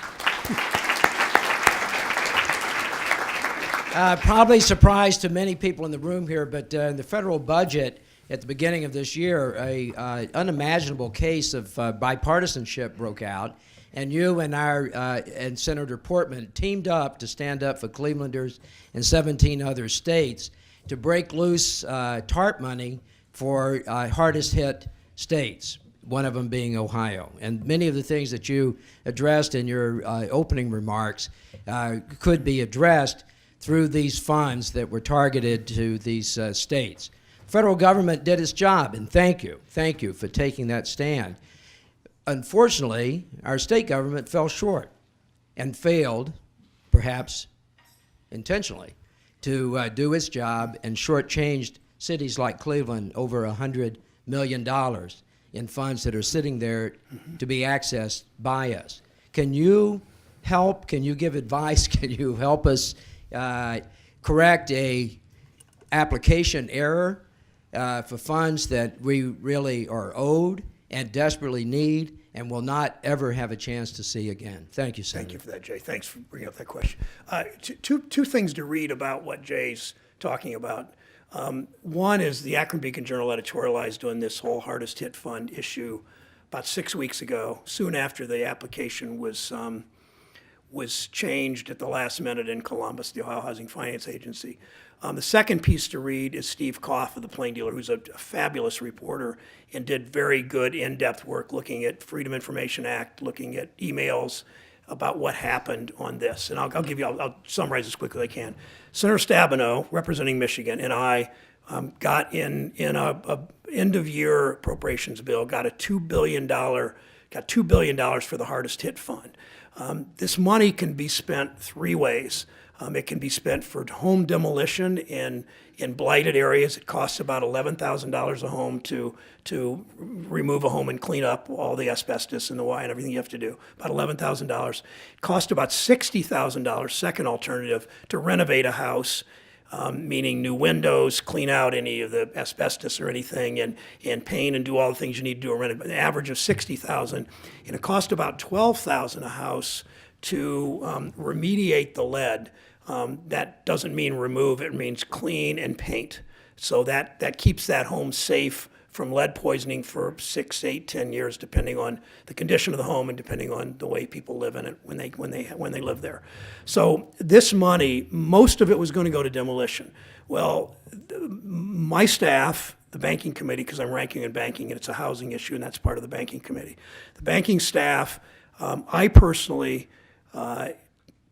Probably surprise to many people in the room here, but in the federal budget at the beginning of this year, a unimaginable case of bipartisanship broke out, and you and and Senator Portman teamed up to stand up for Clevelanders and 17 other states to break loose TARP money for hardest hit states, one of them being Ohio. And many of the things that you addressed in your opening remarks could be addressed through these funds that were targeted to these states. The federal government did its job, and thank you for taking that stand. Unfortunately, our state government fell short and failed, perhaps intentionally, to do its job and shortchanged cities like Cleveland over $100 million in funds that are sitting there to be accessed by us. Can you help? Can you give advice? Can you help us correct a application error for funds that we really are owed and desperately need and will not ever have a chance to see again? Thank you, Senator. Thank you for that, Jay. Thanks for bringing up that question. Two things to read about what Jay's talking about. One is the Akron Beacon Journal editorialized on this whole hardest hit fund issue about 6 weeks ago, soon after the application was changed at the last minute in Columbus, the Ohio Housing Finance Agency. The second piece to read is Steve Koff of the Plain Dealer, who's a fabulous reporter and did very good in-depth work looking at Freedom Information Act, looking at emails about what happened on this. And I'll summarize as quickly as I can. Senator Stabenow, representing Michigan, and I got in a end-of-year appropriations bill, got $2 billion for the hardest hit fund. This money can be spent three ways. It can be spent for home demolition in blighted areas. It costs about $11,000 a home to remove a home and clean up all the asbestos and the wire and everything you have to do. About $11,000. It costs about $60,000, second alternative, to renovate a house, meaning new windows, clean out any of the asbestos or anything, and paint and do all the things you need to do a renovation. An average of $60,000, and it costs about $12,000 a house to remediate the lead. That doesn't mean remove, it means clean and paint. So that keeps that home safe from lead poisoning for 6, 8, 10 years, depending on the condition of the home and depending on the way people live in it when they live there. So this money, most of it was going to go to demolition. Well, my staff, the banking committee, because I'm ranking in banking and it's a housing issue and that's part of the banking committee. The banking staff, I personally,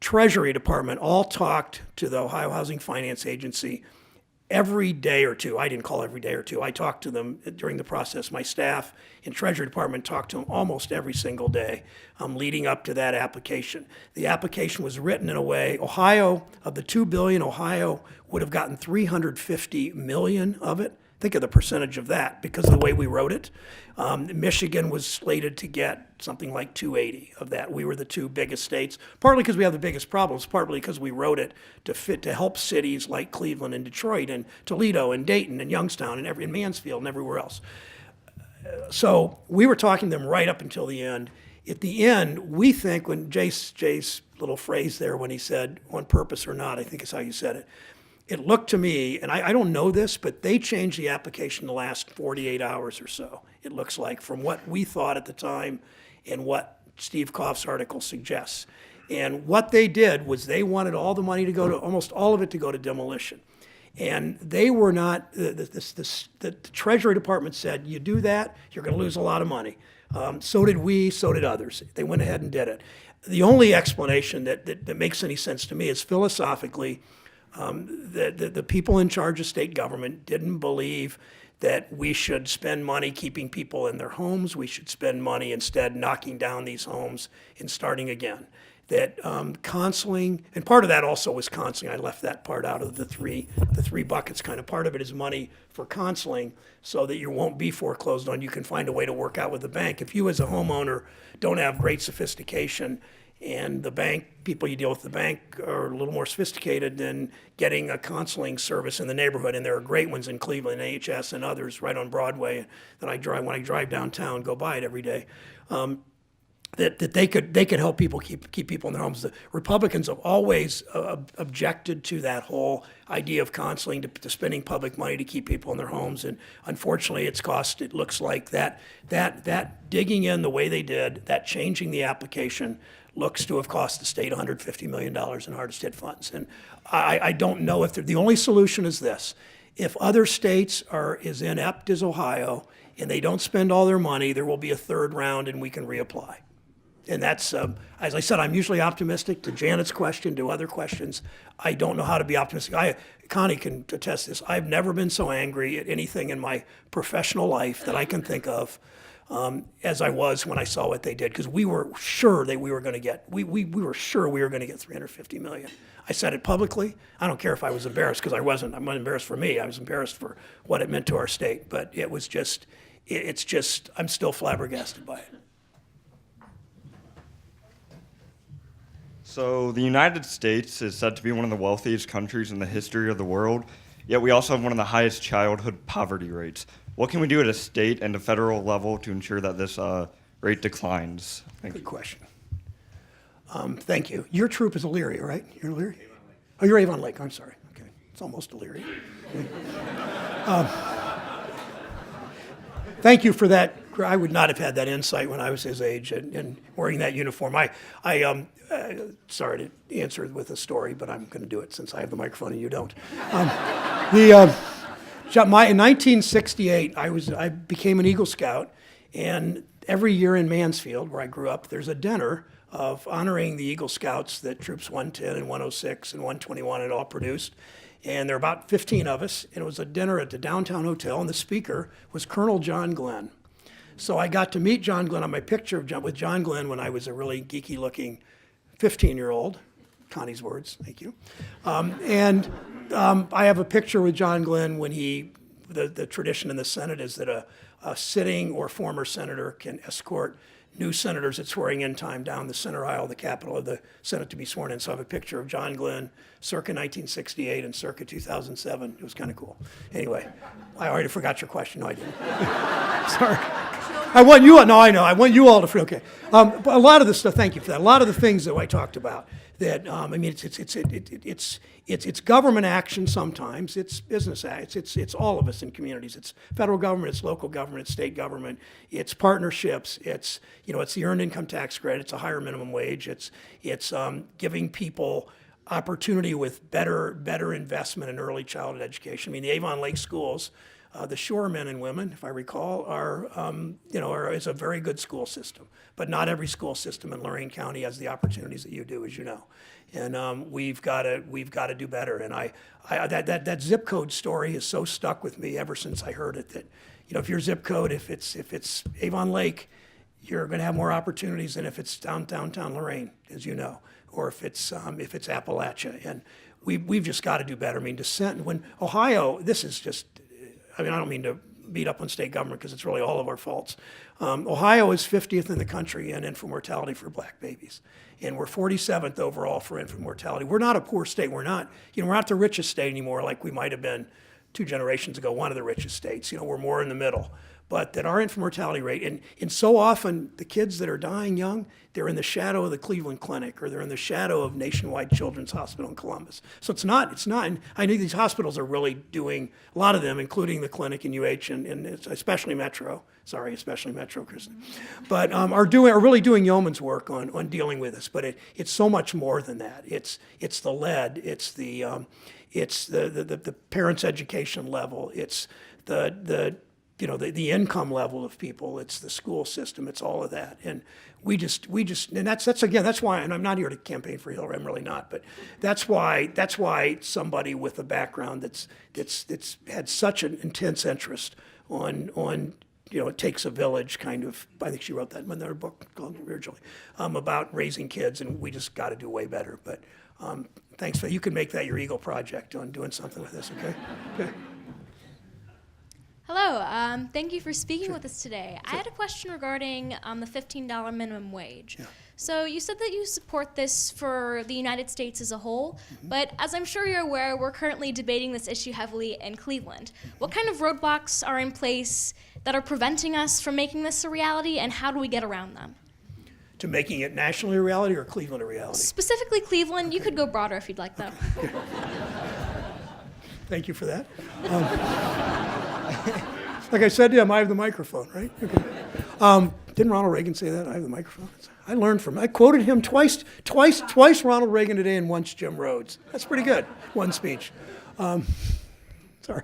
Treasury Department, all talked to the Ohio Housing Finance Agency every day or two. I didn't call every day or two. I talked to them during the process. My staff in Treasury Department talked to them almost every single day leading up to that application. The application was written in a way, Ohio, of the $2 billion, Ohio would have gotten $350 million of it. Think of the percentage of that because of the way we wrote it. Michigan was slated to get something like 280 of that. We were the two biggest states, partly because we have the biggest problems, partly because we wrote it to help cities like Cleveland and Detroit and Toledo and Dayton and Youngstown and Mansfield and everywhere else. So we were talking to them right up until the end. At the end, we think, when Jay's little phrase there when he said on purpose or not, I think is how you said it, it looked to me, and I don't know this, but they changed the application the last 48 hours or so, it looks like, from what we thought at the time and what Steve Koff's article suggests. And what they did was they wanted all the money to go to, almost all of it to go to demolition. And they were not, the Treasury Department said, you do that, you're going to lose a lot of money. So did we, so did others. They went ahead and did it. The only explanation that makes any sense to me is philosophically, The people in charge of state government didn't believe that we should spend money keeping people in their homes. We should spend money instead knocking down these homes and starting again. That counseling, and part of that also was counseling. I left that part out of the three buckets. Kind of part of it is money for counseling, so that you won't be foreclosed on. You can find a way to work out with the bank. If you as a homeowner don't have great sophistication, and the bank people you deal with, the bank are a little more sophisticated than getting a counseling service in the neighborhood, and there are great ones in Cleveland, AHS and others right on Broadway that I drive when I drive downtown, go by it every day. That they could help people keep people in their homes. The Republicans have always objected to that whole idea of counseling, to spending public money to keep people in their homes, and unfortunately, it looks like that digging in the way they did, that changing the application, looks to have cost the state $150 million in hardest hit funds. And I don't know if the only solution is this: if other states are as inept as Ohio and they don't spend all their money, there will be a third round and we can reapply. And that's, as I said, I'm usually optimistic. To Janet's question, to other questions, I don't know how to be optimistic. Connie can attest this. I've never been so angry at anything in my professional life that I can think of as I was when I saw what they did, because we were sure that we were going to get, we were sure we were going to get $350 million. I said it publicly. I don't care if I was embarrassed, because I wasn't. I'm not embarrassed for me. I was embarrassed for what it meant to our state. But it was just, it's just, I'm still flabbergasted by it. So the United States is said to be one of the wealthiest countries in the history of the world, yet we also have one of the highest childhood poverty rates. What can we do at a state and a federal level to ensure that this rate declines? Good question. Thank you. Your troop is Elyria, right? You're Elyria? Oh, you're Avon Lake. I'm sorry. Okay. It's almost Elyria. Thank you for that. I would not have had that insight when I was his age and wearing that uniform. Sorry to answer with a story, but I'm going to do it since I have the microphone and you don't. In 1968, I became an Eagle Scout, and every year in Mansfield, where I grew up, there's a dinner of honoring the Eagle Scouts that Troops 110 and 106 and 121 had all produced. And there were about 15 of us, and it was a dinner at the downtown hotel, and the speaker was Colonel John Glenn. So I got to meet John Glenn on my picture with John Glenn when I was a really geeky-looking 15-year-old. Connie's words, thank you. I have a picture with John Glenn when the tradition in the Senate is that a sitting or former senator can escort new senators at swearing-in time down the center aisle of the Capitol of the Senate to be sworn in. So I have a picture of John Glenn circa 1968 and circa 2007. It was kind of cool. Anyway, I already forgot your question. No, I didn't. Sorry. I want you all to feel okay. But a lot of the stuff, thank you for that. A lot of the things that I talked about, that it's government action sometimes. It's business act. It's all of us in communities. It's federal government. It's local government. It's state government. It's partnerships. It's the earned income tax credit. It's a higher minimum wage. It's giving people opportunity with better investment in early childhood education. I mean, the Avon Lake schools. The Shore men and women, if I recall, is a very good school system. But not every school system in Lorain County has the opportunities that you do, as you know. And we've got to do better. And that zip code story has so stuck with me ever since I heard it. That if your zip code, if it's Avon Lake, you're going to have more opportunities than if it's downtown Lorain, as you know, or if it's Appalachia. And we've just got to do better. I mean, when Ohio, this is just. I don't mean to beat up on state government because it's really all of our faults. Ohio is 50th in the country in infant mortality for black babies. And we're 47th overall for infant mortality. We're not a poor state. We're not the richest state anymore like we might have been 2 generations ago, one of the richest states. We're more in the middle. But that our infant mortality rate, and so often the kids that are dying young, they're in the shadow of the Cleveland Clinic, or they're in the shadow of Nationwide Children's Hospital in Columbus. So it's not, and I know these hospitals are really doing, a lot of them, including the clinic in UH and especially Metro, Kristen, but are really doing yeoman's work on dealing with this. But it's so much more than that. It's the lead, it's the parents' education level, it's the the income level of people. It's the school system. It's all of that. And we just, and that's why, and I'm not here to campaign for Hillary, I'm really not, but that's why somebody with a background that's had such an intense interest on it takes a village kind of, I think she wrote that in her book called originally, about raising kids, and we just got to do way better. But thanks for, you can make that your Eagle project on doing something with this, okay? Okay. Hello, thank you for speaking with us today. I had a question regarding the $15 minimum wage. Yeah. So you said that you support this for the United States as a whole, but as I'm sure you're aware, we're currently debating this issue heavily in Cleveland. What kind of roadblocks are in place that are preventing us from making this a reality, and how do we get around them? To making it nationally a reality or Cleveland a reality? Specifically Cleveland. You could go broader if you'd like, though. Thank you for that. Like I said to him, I have the microphone, right? Okay. Didn't Ronald Reagan say that? I have the microphone. I quoted him twice Ronald Reagan today and once Jim Rhodes. That's pretty good, one speech. Sorry.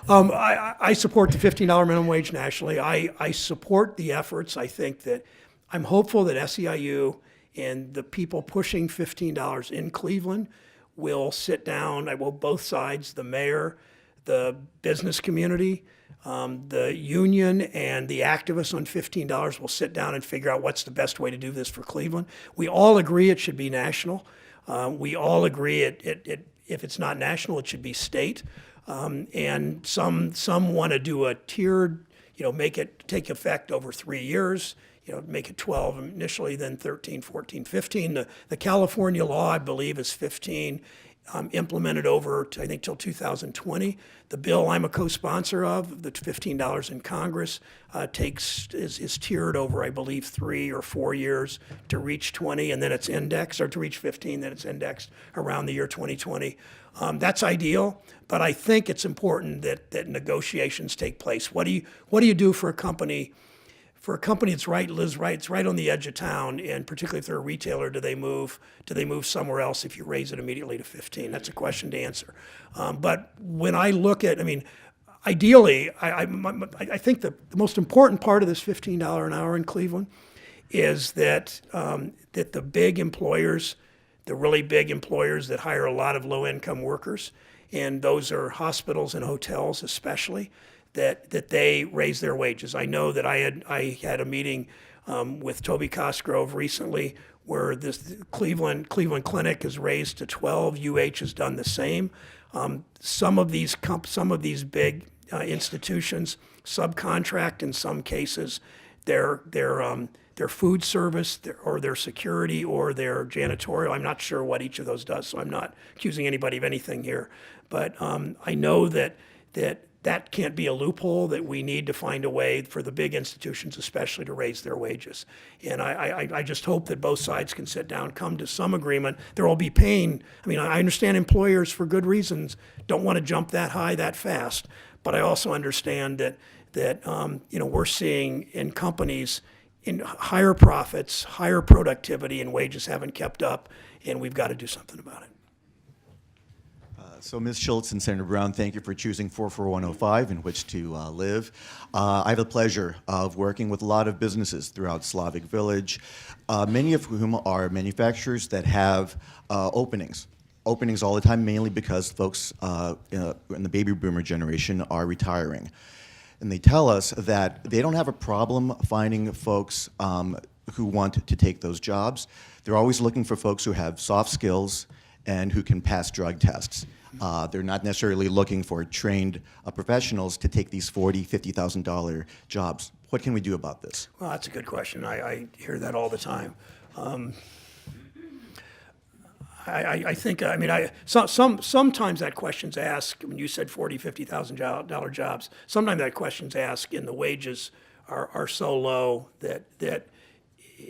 I support the $15 minimum wage nationally. I support the efforts. I think that I'm hopeful that SEIU and the people pushing $15 in Cleveland will sit down, both sides, the mayor, the business community, the union, and the activists on $15 will sit down and figure out what's the best way to do this for Cleveland. We all agree it should be national. We all agree if it's not national, it should be state. And some want to do a tiered, make it take effect over 3 years, make it 12 initially, then 13, 14, 15. The California law, I believe, is 15, implemented over, I think, till 2020. The bill I'm a co-sponsor of, the $15 in Congress, is tiered over, I believe, 3 or 4 years to reach 20, and then it's indexed, or to reach 15, then it's indexed around the year 2020. That's ideal, but I think it's important that negotiations take place. What do you do for a company? For a company that's it's right on the edge of town, and particularly if they're a retailer, do they move somewhere else if you raise it immediately to 15? That's a question to answer. But when I look at, ideally, I think the most important part of this $15 an hour in Cleveland is that the big employers, the really big employers that hire a lot of low-income workers, and those are hospitals and hotels especially, that they raise their wages. I know that I had a meeting with Toby Cosgrove recently where this Cleveland Clinic is raised to 12. UH has done the same. Some of these big institutions subcontract in some cases their food service or their security or their janitorial. I'm not sure what each of those does, so I'm not accusing anybody of anything here. But I know that can't be a loophole, that we need to find a way for the big institutions especially to raise their wages. And I just hope that both sides can sit down, come to some agreement. There will be pain. I understand employers, for good reasons, don't want to jump that high that fast. But I also understand that we're seeing in companies in higher profits, higher productivity, and wages haven't kept up, and we've got to do something about it. So Ms. Schultz and Senator Brown, thank you for choosing 44105 in which to live. I have the pleasure of working with a lot of businesses throughout Slavic Village, many of whom are manufacturers that have openings all the time, mainly because folks in the baby boomer generation are retiring. And they tell us that they don't have a problem finding folks who want to take those jobs. They're always looking for folks who have soft skills and who can pass drug tests. They're not necessarily looking for trained professionals to take these $40,000, $50,000 jobs. What can we do about this? Well, that's a good question. I hear that all the time. I think, sometimes that question's asked, when you said $40,000, $50,000 jobs, sometimes that question's asked and the wages are so low that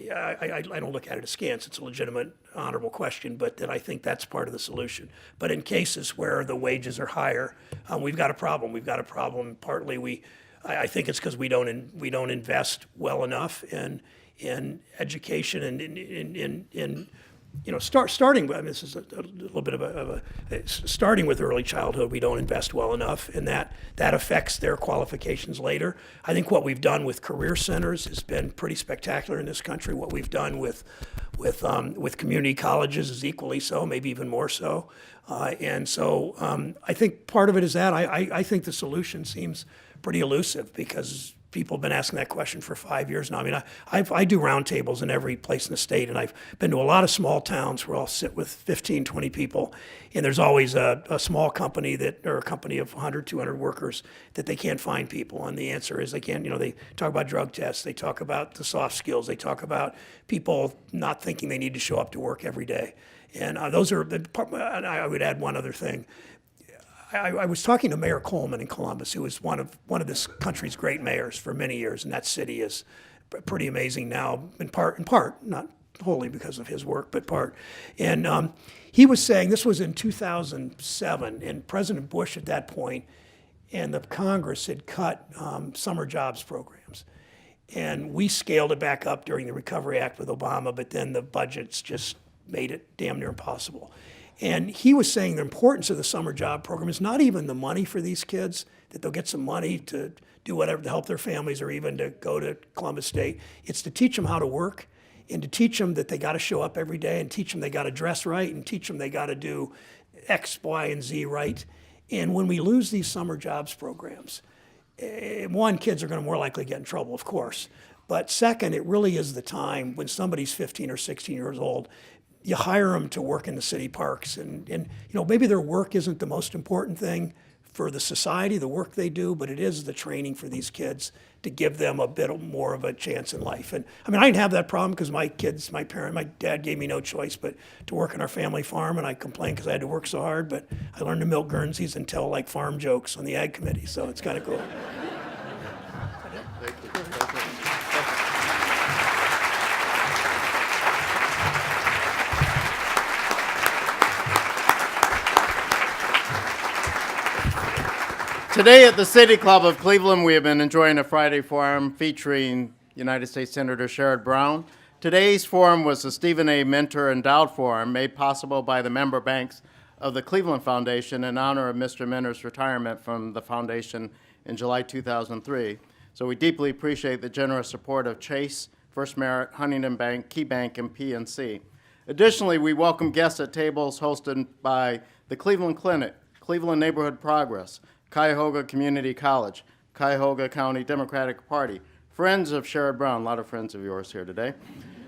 I don't look at it askance. It's a legitimate, honorable question, but that I think that's part of the solution. But in cases where the wages are higher, we've got a problem. We've got a problem. Partly, I think it's because we don't invest well enough in education and in starting with, this is a little bit starting with early childhood, we don't invest well enough, and that affects their qualifications later. I think what we've done with career centers has been pretty spectacular in this country. What we've done with community colleges is equally so, maybe even more so. And so I think part of it is that. I think the solution seems pretty elusive because people have been asking that question for 5 years now. I mean, I do roundtables in every place in the state, and I've been to a lot of small towns where I'll sit with 15, 20 people, and there's always a small company or a company of 100, 200 workers that they can't find people. And the answer is they can't, they talk about drug tests, they talk about the soft skills, they talk about people not thinking they need to show up to work every day. And those are, I would add one other thing. I was talking to Mayor Coleman in Columbus, who was one of this country's great mayors for many years, and that city is pretty amazing now, in part, not wholly because of his work, but part. And he was saying, this was in 2007, and President Bush at that point and the Congress had cut summer jobs programs. And we scaled it back up during the Recovery Act with Obama, but then the budgets just made it damn near impossible. And he was saying the importance of the summer job program is not even the money for these kids, that they'll get some money to do whatever to help their families or even to go to Columbus State. It's to teach them how to work and to teach them that they got to show up every day and teach them they got to dress right and teach them they got to do X, Y, and Z right. And when we lose these summer jobs programs, one, kids are going to more likely get in trouble, of course. But second, it really is the time when somebody's 15 or 16 years old, you hire them to work in the city parks, and maybe their work isn't the most important thing for the society, the work they do, but it is the training for these kids to give them a bit more of a chance in life. And I mean, I didn't have that problem because my dad gave me no choice but to work on our family farm, and I complained because I had to work so hard, but I learned to milk Guernseys and tell farm jokes on the ag committee, so it's kind of cool. Today at the City Club of Cleveland, we have been enjoying a Friday forum featuring United States Senator Sherrod Brown. Today's forum was the Stephen A. Mentor Endowed Forum, made possible by the member banks of the Cleveland Foundation in honor of Mr. Mentor's retirement from the foundation in July 2003. So we deeply appreciate the generous support of Chase, First Merit, Huntington Bank, Key Bank, and PNC. Additionally, we welcome guests at tables hosted by the Cleveland Clinic, Cleveland Neighborhood Progress, Cuyahoga Community College, Cuyahoga County Democratic Party, Friends of Sherrod Brown, a lot of friends of yours here today,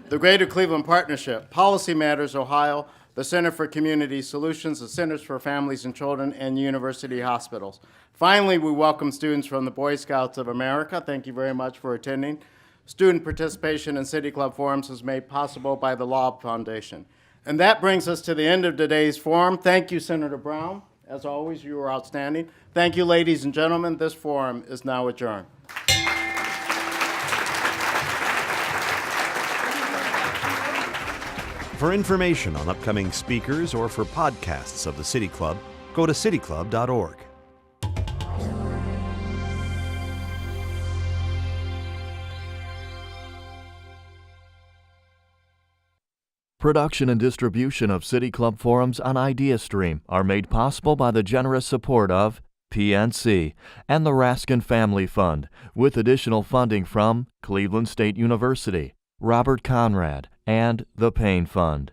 the Greater Cleveland Partnership, Policy Matters Ohio, the Center for Community Solutions, the Centers for Families and Children, and University Hospitals. Finally, we welcome students from the Boy Scouts of America. Thank you very much for attending. Student participation in City Club forums is made possible by the Law Foundation. And that brings us to the end of today's forum. Thank you, Senator Brown. As always, you were outstanding. Thank you, ladies and gentlemen. This forum is now adjourned. For information on upcoming speakers or for podcasts of the City Club, go to cityclub.org. Production and distribution of City Club forums on IdeaStream are made possible by the generous support of PNC and the Raskin Family Fund, with additional funding from Cleveland State University, Robert Conrad, and the Payne Fund.